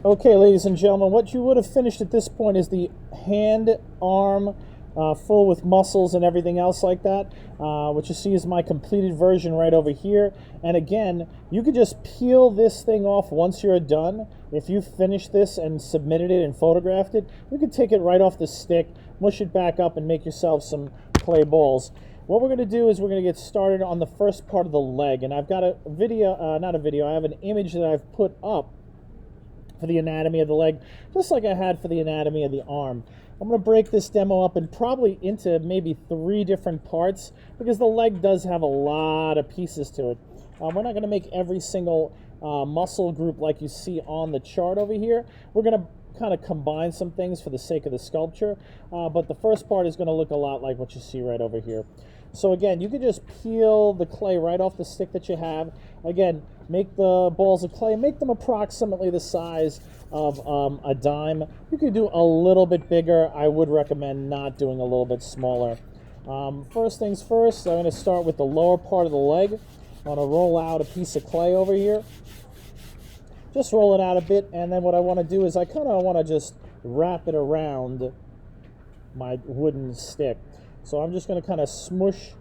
Okay, ladies and gentlemen, what you would have finished at this point is the hand, arm, full with muscles and everything else like that. What you see is my completed version right over here. And again, you could just peel this thing off once you're done. If you finished this and submitted it and photographed it, you could take it right off the stick, mush it back up, and make yourself some clay balls. What we're going to do is we're going to get started on the first part of the leg. And I've got a video, not a video, I have an image that I've put up for the anatomy of the leg, just like I had for the anatomy of the arm. I'm going to break this demo up and probably into maybe 3 different parts because the leg does have a lot of pieces to it. We're not going to make every single muscle group like you see on the chart over here. We're going to kind of combine some things for the sake of the sculpture, but the first part is going to look a lot like what you see right over here. So again, you can just peel the clay right off the stick that you have. Again, make the balls of clay, make them approximately the size of a dime. You could do a little bit bigger. I would recommend not doing a little bit smaller. First things first, I'm going to start with the lower part of the leg. I'm going to roll out a piece of clay over here. Just roll it out a bit, and then what I want to do is I kind of want to just wrap it around my wooden stick. So I'm just going to kind of smush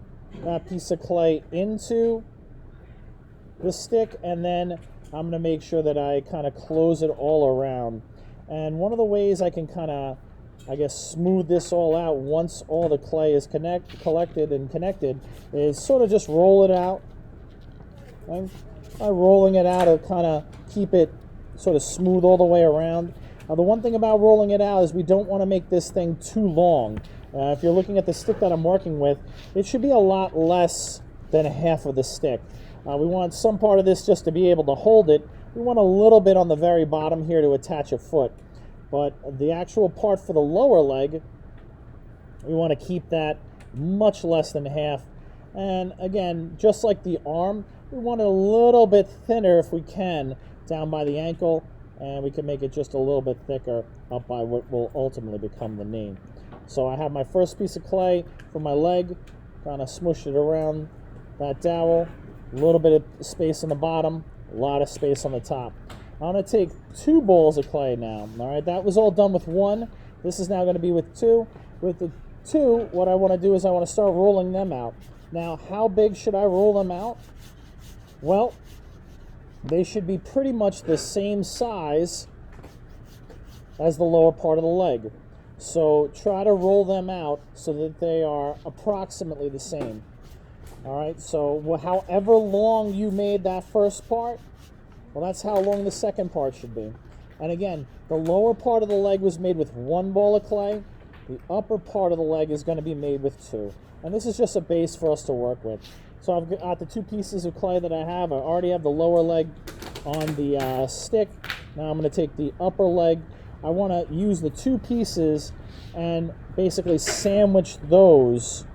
that piece of clay into the stick, and then I'm going to make sure that I kind of close it all around. And one of the ways I can kind of, I guess, smooth this all out once all the clay is collected and connected is sort of just roll it out. Okay? By rolling it out, it'll kind of keep it sort of smooth all the way around. Now, the one thing about rolling it out is we don't want to make this thing too long. If you're looking at the stick that I'm working with, it should be a lot less than half of the stick. We want some part of this just to be able to hold it. We want a little bit on the very bottom here to attach a foot. But the actual part for the lower leg, we want to keep that much less than half. And again, just like the arm, we want it a little bit thinner if we can down by the ankle, and we can make it just a little bit thicker up by what will ultimately become the knee. So I have my first piece of clay for my leg, kind of smush it around that dowel, a little bit of space on the bottom, a lot of space on the top. I'm going to take 2 balls of clay now. All right, that was all done with 1. This is now going to be with 2. With the 2, what I want to do is I want to start rolling them out. Now, how big should I roll them out? Well, they should be pretty much the same size as the lower part of the leg. So try to roll them out so that they are approximately the same. All right, so however long you made that first part, well, that's how long the second part should be. And again, the lower part of the leg was made with 1 ball of clay. The upper part of the leg is going to be made with 2. And this is just a base for us to work with. So I've got the 2 pieces of clay that I have. I already have the lower leg on the stick. Now I'm going to take the upper leg. I want to use the 2 pieces and basically sandwich those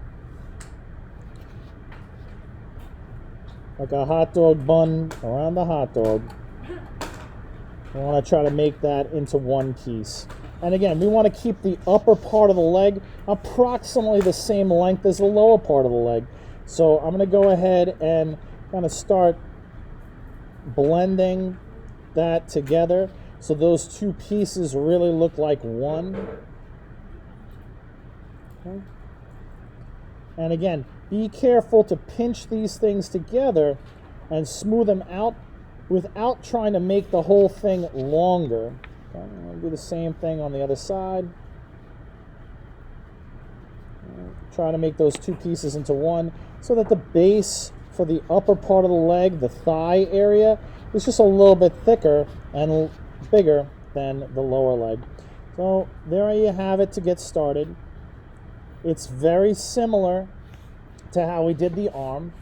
like a hot dog bun around the hot dog. I want to try to make that into one piece. And again, we want to keep the upper part of the leg approximately the same length as the lower part of the leg. So I'm going to go ahead and kind of start blending that together so those 2 pieces really look like one. Okay. And again, be careful to pinch these things together and smooth them out without trying to make the whole thing longer. Okay, I'm going to do the same thing on the other side. Try to make those 2 pieces into one so that the base for the upper part of the leg, the thigh area, is just a little bit thicker and bigger than the lower leg. So there you have it to get started. It's very similar to how we did the arm.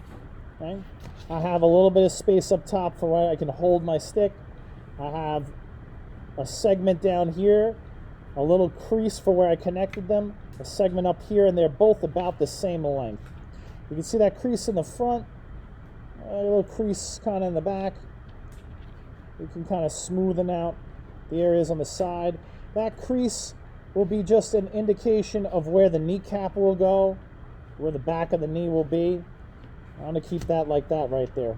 Okay? I have a little bit of space up top for where I can hold my stick. I have a segment down here, a little crease for where I connected them, a segment up here, and they're both about the same length. You can see that crease in the front, a little crease kind of in the back. We can kind of smoothen out the areas on the side. That crease will be just an indication of where the kneecap will go, where the back of the knee will be. I'm going to keep that like that right there.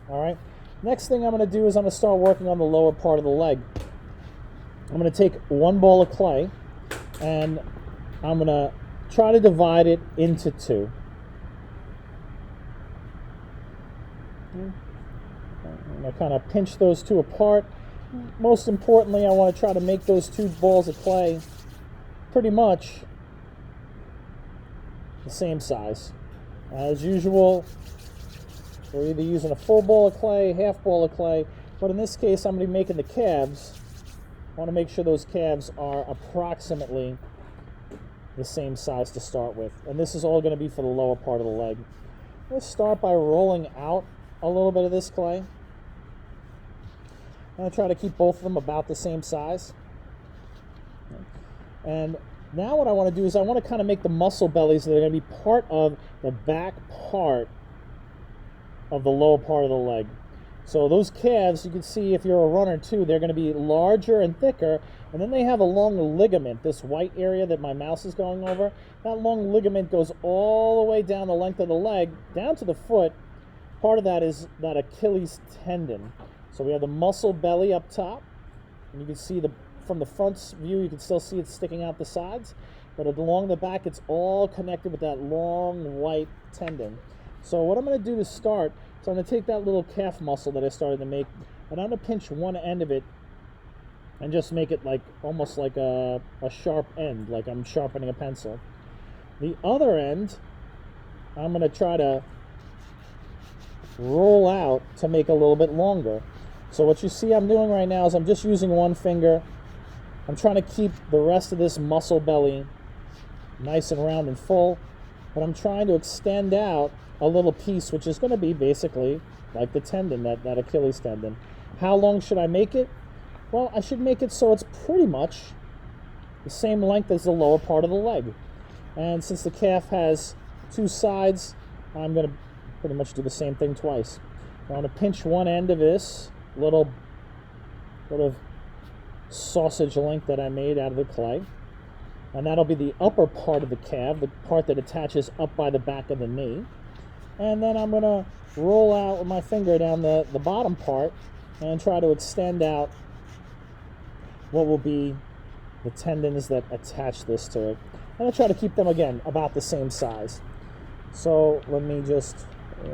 All right. Next thing I'm going to do is I'm going to start working on the lower part of the leg. I'm going to take one ball of clay and I'm going to try to divide it into two. I'm going to kind of pinch those two apart. Most importantly, I want to try to make those two balls of clay pretty much the same size. As usual, we're either using a full ball of clay, half ball of clay, but in this case I'm going to be making the calves. I want to make sure those calves are approximately the same size to start with. And this is all going to be for the lower part of the leg. Let's start by rolling out a little bit of this clay. I'm going to try to keep both of them about the same size. And now what I want to do is I want to kind of make the muscle bellies that are going to be part of the back part of the lower part of the leg. So those calves, you can see if you're a runner too, they're going to be larger and thicker, and then they have a long ligament, this white area that my mouse is going over. That long ligament goes all the way down the length of the leg, down to the foot. Part of that is that Achilles tendon. So we have the muscle belly up top, and you can see from the front view, you can still see it sticking out the sides, but along the back, it's all connected with that long white tendon. So what I'm going to do to start, so I'm going to take that little calf muscle that I started to make, and I'm going to pinch one end of it and just make it like almost like a sharp end, like I'm sharpening a pencil. The other end, I'm going to try to roll out to make a little bit longer. So what you see I'm doing right now is I'm just using one finger. I'm trying to keep the rest of this muscle belly nice and round and full, but I'm trying to extend out a little piece, which is going to be basically like the tendon, that Achilles tendon. How long should I make it? Well, I should make it so it's pretty much the same length as the lower part of the leg. And since the calf has two sides, I'm going to pretty much do the same thing twice. I want to pinch one end of this little sort of sausage link that I made out of the clay, and that'll be the upper part of the calf, the part that attaches up by the back of the knee. And then I'm going to roll out with my finger down the bottom part and try to extend out what will be the tendons that attach this to it. And I'll try to keep them, again, about the same size. So let me just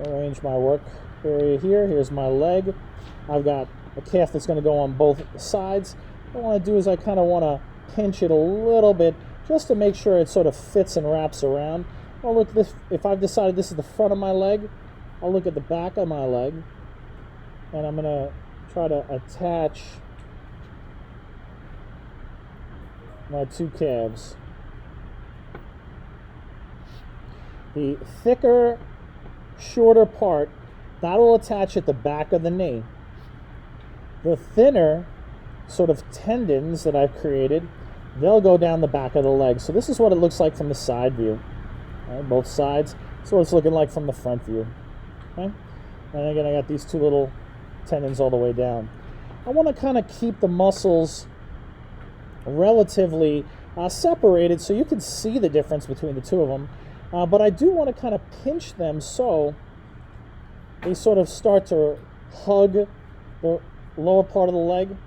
arrange my work area here. Here's my leg. I've got a calf that's going to go on both sides. What I want to do is I kind of want to pinch it a little bit just to make sure it sort of fits and wraps around. I'll look at this. If I've decided this is the front of my leg, I'll look at the back of my leg, and I'm going to try to attach my two calves. The thicker, shorter part, that will attach at the back of the knee. The thinner sort of tendons that I've created, they'll go down the back of the leg. So this is what it looks like from the side view. Right, both sides. That's what it's looking like from the front view. Okay? And again, I got these two little tendons all the way down. I want to kind of keep the muscles relatively separated so you can see the difference between the two of them. But I do want to kind of pinch them so they sort of start to hug the lower part of the leg.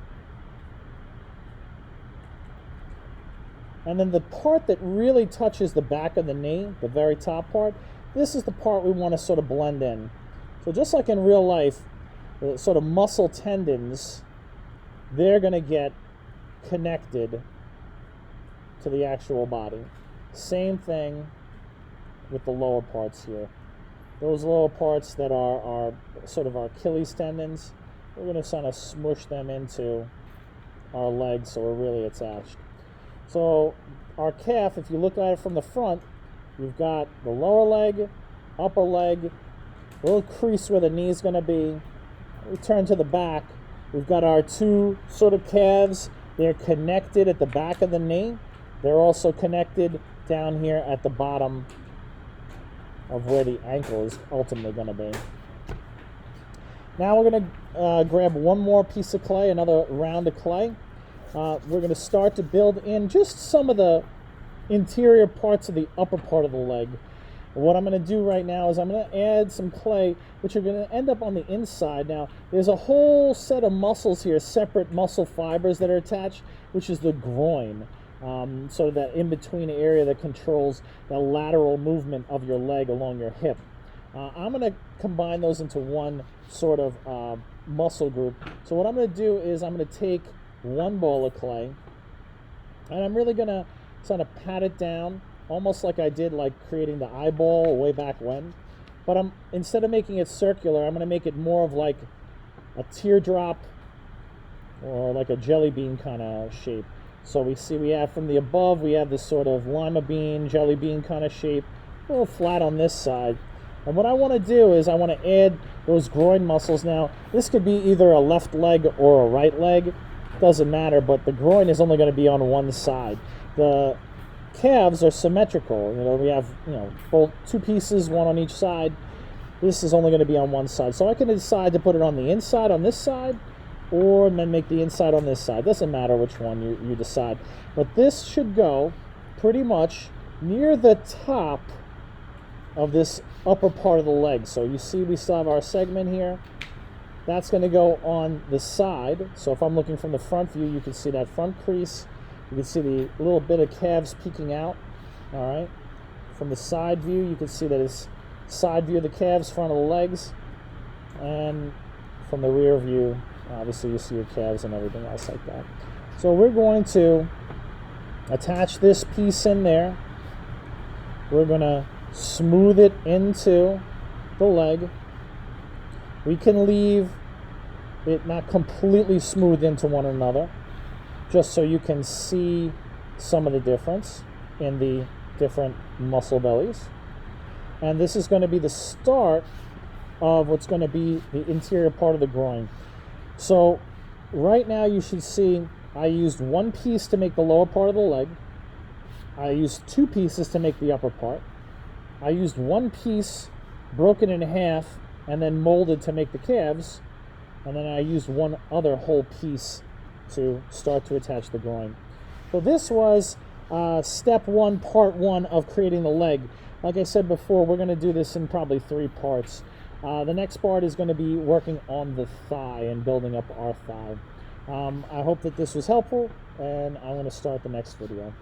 And then the part that really touches the back of the knee, the very top part, this is the part we want to sort of blend in. So just like in real life, the sort of muscle tendons, they're going to get connected to the actual body. Same thing with the lower parts here. Those lower parts that are sort of our Achilles tendons, we're going to kind of smush them into our legs so we're really attached. So our calf, if you look at it from the front, you've got the lower leg, upper leg, a little crease where the knee is going to be. We turn to the back. We've got our two sort of calves. They're connected at the back of the knee. They're also connected down here at the bottom of where the ankle is ultimately going to be. Now we're going to grab one more piece of clay, another round of clay. We're going to start to build in just some of the interior parts of the upper part of the leg. What I'm going to do right now is I'm going to add some clay, which are going to end up on the inside. Now, there's a whole set of muscles here, separate muscle fibers that are attached, which is the groin. So that in-between area that controls the lateral movement of your leg along your hip. I'm going to combine those into one sort of muscle group. So what I'm going to do is I'm going to take one ball of clay, and I'm really going to sort of pat it down, almost like I did like creating the eyeball way back when. But instead of making it circular, I'm going to make it more of like a teardrop or like a jelly bean kind of shape. So we have from the above, we have this sort of lima bean, jelly bean kind of shape, a little flat on this side. And what I want to do is I want to add those groin muscles. Now, this could be either a left leg or a right leg. Doesn't matter, but the groin is only going to be on one side. The calves are symmetrical. We have, both two pieces, one on each side. This is only going to be on one side. So I can decide to put it on the inside on this side, or then make the inside on this side. Doesn't matter which one you decide. But this should go pretty much near the top of this upper part of the leg. So you see we still have our segment here. That's going to go on the side. So if I'm looking from the front view, you can see that front crease. You can see the little bit of calves peeking out. All right. From the side view, you can see that it's side view of the calves, front of the legs. And from the rear view, obviously you see your calves and everything else like that. So we're going to attach this piece in there. We're going to smooth it into the leg. We can leave it not completely smooth into one another, just so you can see some of the difference in the different muscle bellies. And this is going to be the start of what's going to be the interior part of the groin. So right now you should see I used one piece to make the lower part of the leg. I used two pieces to make the upper part. I used one piece broken in half and then molded to make the calves. And then I used one other whole piece to start to attach the groin. So this was step one, part one of creating the leg. Like I said before, we're going to do this in probably 3 parts. The next part is going to be working on the thigh and building up our thigh. I hope that this was helpful, and I'm going to start the next video.